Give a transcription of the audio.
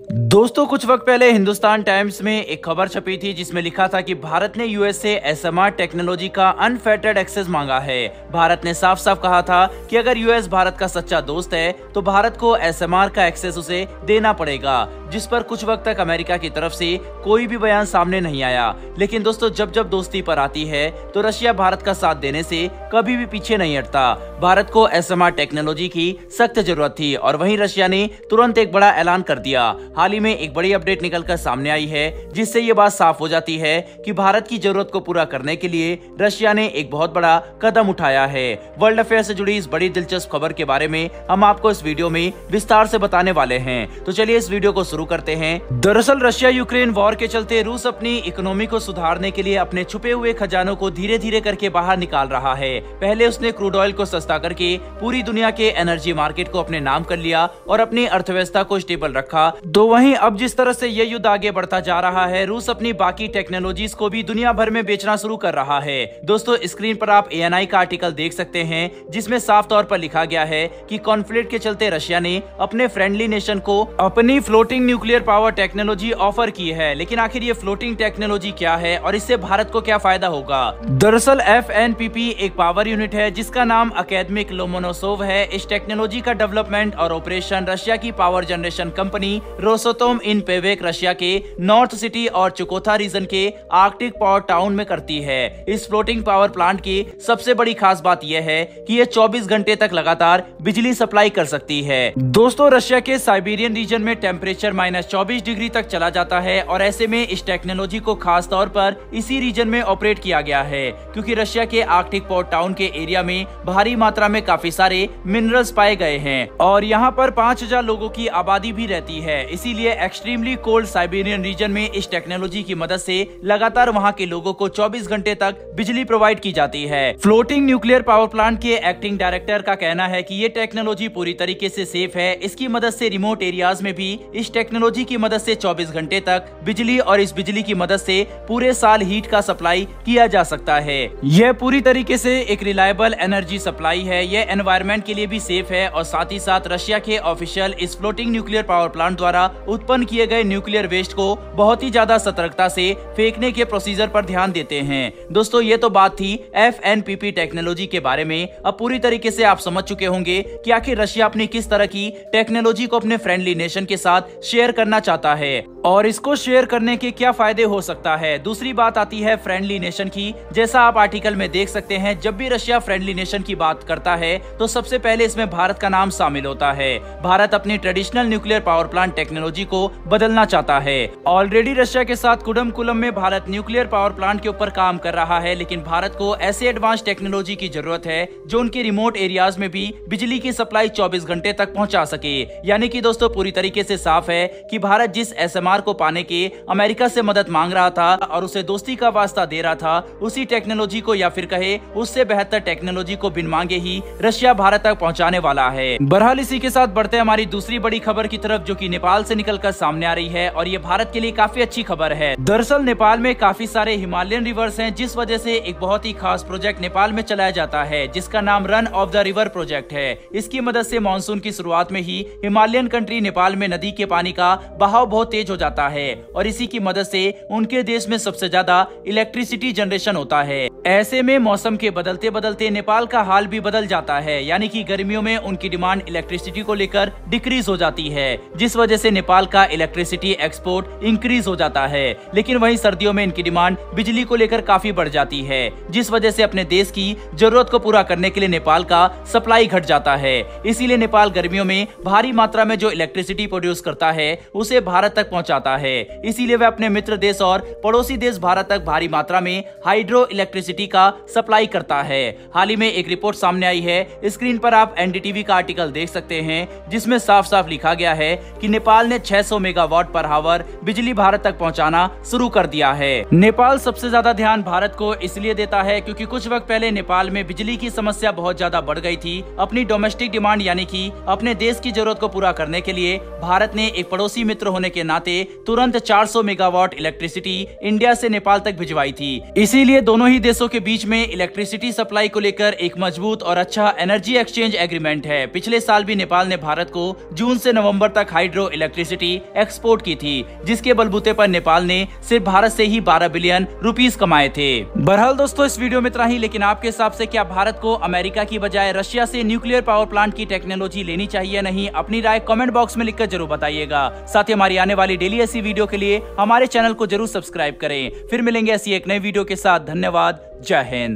दोस्तों कुछ वक्त पहले हिंदुस्तान टाइम्स में एक खबर छपी थी जिसमें लिखा था कि भारत ने यूएस से एसएमआर टेक्नोलॉजी का अनफेटर्ड एक्सेस मांगा है। भारत ने साफ साफ कहा था कि अगर यूएस भारत का सच्चा दोस्त है तो भारत को एसएमआर का एक्सेस उसे देना पड़ेगा, जिस पर कुछ वक्त तक अमेरिका की तरफ से कोई भी बयान सामने नहीं आया। लेकिन दोस्तों जब जब दोस्ती पर आती है तो रशिया भारत का साथ देने से कभी भी पीछे नहीं हटता। भारत को एसएमआर टेक्नोलॉजी की सख्त जरूरत थी और वहीं रशिया ने तुरंत एक बड़ा ऐलान कर दिया। हाल ही में एक बड़ी अपडेट निकलकर सामने आई है जिससे ये बात साफ हो जाती है कि भारत की जरूरत को पूरा करने के लिए रशिया ने एक बहुत बड़ा कदम उठाया है। वर्ल्ड अफेयर से जुड़ी इस बड़ी दिलचस्प खबर के बारे में हम आपको इस वीडियो में विस्तार से बताने वाले हैं, तो चलिए इस वीडियो को शुरू करते हैं। दरअसल रशिया यूक्रेन वॉर के चलते रूस अपनी इकोनॉमी को सुधारने के लिए अपने छुपे हुए खजानों को धीरे धीरे करके बाहर निकाल रहा है। पहले उसने क्रूड ऑयल को सस्ता करके पूरी दुनिया के एनर्जी मार्केट को अपने नाम कर लिया और अपनी अर्थव्यवस्था को स्टेबल रखा। तो वहीं अब जिस तरह से ये युद्ध आगे बढ़ता जा रहा है, रूस अपनी बाकी टेक्नोलॉजीज को भी दुनिया भर में बेचना शुरू कर रहा है। दोस्तों स्क्रीन पर आप ANI का आर्टिकल देख सकते हैं जिसमें साफ तौर पर लिखा गया है कि कॉन्फ्लिक्ट के चलते रशिया ने अपने फ्रेंडली नेशन को अपनी floating nuclear power technology offer की है। लेकिन आखिर ये फ्लोटिंग टेक्नोलॉजी क्या है और इससे भारत को क्या फायदा होगा? दरअसल FNPP एक पावर यूनिट है जिसका नाम अकेडमिक लोमोनोसोव है। इस टेक्नोलॉजी का डेवलपमेंट और ऑपरेशन रशिया की पावर जनरेशन कंपनी रोसोटोम इन पेवेक रशिया के नॉर्थ सिटी और चुकोथा रीजन के आर्कटिक पावर टाउन में करती है। इस फ्लोटिंग पावर प्लांट की सबसे बड़ी खास बात यह है कि यह 24 घंटे तक लगातार बिजली सप्लाई कर सकती है। दोस्तों रशिया के साइबेरियन रीजन में टेम्परेचर -24 डिग्री तक चला जाता है और ऐसे में इस टेक्नोलॉजी को खास तौर पर इसी रीजन में ऑपरेट किया गया है क्योंकि रशिया के आर्कटिक पावर टाउन के एरिया में भारी मात्रा में काफी सारे मिनरल्स पाए गए हैं और यहाँ पर 5000 लोगों की आबादी भी रहती है। इसीलिए एक्सट्रीमली कोल्ड साइबेरियन रीजन में इस टेक्नोलॉजी की मदद से लगातार वहाँ के लोगों को 24 घंटे तक बिजली प्रोवाइड की जाती है। फ्लोटिंग न्यूक्लियर पावर प्लांट के एक्टिंग डायरेक्टर का कहना है कि ये टेक्नोलॉजी पूरी तरीके से सेफ है। इसकी मदद से रिमोट एरियाज में भी इस टेक्नोलॉजी की मदद से 24 घंटे तक बिजली और इस बिजली की मदद से पूरे साल हीट का सप्लाई किया जा सकता है। यह पूरी तरीके से एक रिलायबल एनर्जी सप्लाई है। यह एनवायरमेंट के लिए भी सेफ है और साथ ही साथ रशिया के ऑफिशियल इस फ्लोटिंग न्यूक्लियर पावर प्लांट द्वारा उत्पन्न किए गए न्यूक्लियर वेस्ट को बहुत ही ज्यादा सतर्कता से फेंकने के प्रोसीजर पर ध्यान देते हैं। दोस्तों ये तो बात थी FNPP टेक्नोलॉजी के बारे में। अब पूरी तरीके से आप समझ चुके होंगे कि आखिर रशिया अपनी किस तरह की टेक्नोलॉजी को अपने फ्रेंडली नेशन के साथ शेयर करना चाहता है और इसको शेयर करने के क्या फायदे हो सकता है। दूसरी बात आती है फ्रेंडली नेशन की। जैसा आप आर्टिकल में देख सकते हैं, जब भी रशिया फ्रेंडली नेशन की बात करता है तो सबसे पहले इसमें भारत का नाम शामिल होता है। भारत अपनी traditional nuclear power plant technology को बदलना चाहता है। ऑलरेडी रशिया के साथ कुडमकुलम में भारत न्यूक्लियर पावर प्लांट के ऊपर काम कर रहा है, लेकिन भारत को ऐसे एडवांस टेक्नोलॉजी की जरूरत है जो उनके रिमोट एरियाज में भी बिजली की सप्लाई 24 घंटे तक पहुंचा सके। यानी कि दोस्तों पूरी तरीके से साफ है कि भारत जिस SMR को पाने के अमेरिका से मदद मांग रहा था और उसे दोस्ती का वास्ता दे रहा था, उसी टेक्नोलॉजी को या फिर कहे उससे बेहतर टेक्नोलॉजी को बिन मांगे ही रशिया भारत तक पहुंचाने वाला है। बहरहाल इसी के साथ बढ़ते हमारी दूसरी बड़ी खबर की तरफ जो कि नेपाल से निकलकर सामने आ रही है और ये भारत के लिए काफी अच्छी खबर है। दरअसल नेपाल में काफी सारे हिमालयन रिवर्स हैं जिस वजह से एक बहुत ही खास प्रोजेक्ट नेपाल में चलाया जाता है जिसका नाम run of the river project है। इसकी मदद से मानसून की शुरुआत में ही हिमालयन कंट्री नेपाल में नदी के पानी का बहाव बहुत तेज हो जाता है और इसी की मदद से उनके देश में सबसे ज्यादा इलेक्ट्रिसिटी जनरेशन होता है। ऐसे में मौसम के बदलते बदलते नेपाल का हाल भी बदल जाता है, यानी कि गर्मियों में उनकी डिमांड इलेक्ट्रिसिटी को लेकर डिक्रीज हो जाती है जिस वजह से नेपाल का इलेक्ट्रिसिटी एक्सपोर्ट इंक्रीज हो जाता है। लेकिन वहीं सर्दियों में इनकी डिमांड बिजली को लेकर काफी बढ़ जाती है जिस वजह से अपने देश की जरूरत को पूरा करने के लिए नेपाल का सप्लाई घट जाता है। इसीलिए नेपाल गर्मियों में भारी मात्रा में जो इलेक्ट्रिसिटी प्रोड्यूस करता है उसे भारत तक पहुंचाता है। इसीलिए वह अपने मित्र देश और पड़ोसी देश भारत तक भारी मात्रा में हाइड्रो इलेक्ट्रिसिटी का सप्लाई करता है। हाल ही में एक रिपोर्ट सामने आई है, स्क्रीन पर आप NDTV का आर्टिकल देख सकते हैं जिसमें साफ साफ लिखा गया है कि नेपाल ने 600 मेगावाट पर हावर बिजली भारत तक पहुंचाना शुरू कर दिया है। नेपाल सबसे ज्यादा ध्यान भारत को इसलिए देता है क्योंकि कुछ वक्त पहले नेपाल में बिजली की समस्या बहुत ज्यादा बढ़ गई थी। अपनी डोमेस्टिक डिमांड यानी कि अपने देश की जरूरत को पूरा करने के लिए भारत ने एक पड़ोसी मित्र होने के नाते तुरंत 400 मेगावाट इलेक्ट्रिसिटी इंडिया से नेपाल तक भिजवाई थी। इसीलिए दोनों ही देशों के बीच में इलेक्ट्रिसिटी सप्लाई को लेकर एक मजबूत और अच्छा एनर्जी एक्सचेंज एग्रीमेंट है। पिछले साल भी नेपाल ने भारत को जून से नवंबर तक हाइड्रो इलेक्ट्रिसिटी एक्सपोर्ट की थी, जिसके बलबूते पर नेपाल ने सिर्फ भारत से ही 12 बिलियन रुपीस कमाए थे। बहरहाल दोस्तों, इस वीडियो में इतना ही, लेकिन आपके हिसाब से क्या भारत को अमेरिका की बजाय रशिया से न्यूक्लियर पावर प्लांट की टेक्नोलॉजी लेनी चाहिए या नहीं? अपनी राय कमेंट बॉक्स में लिखकर जरूर बताइएगा। साथ ही हमारी आने वाली डेली ऐसी वीडियो के लिए हमारे चैनल को जरूर सब्सक्राइब करें। फिर मिलेंगे ऐसी एक नई वीडियो के साथ। धन्यवाद। जय हिंद।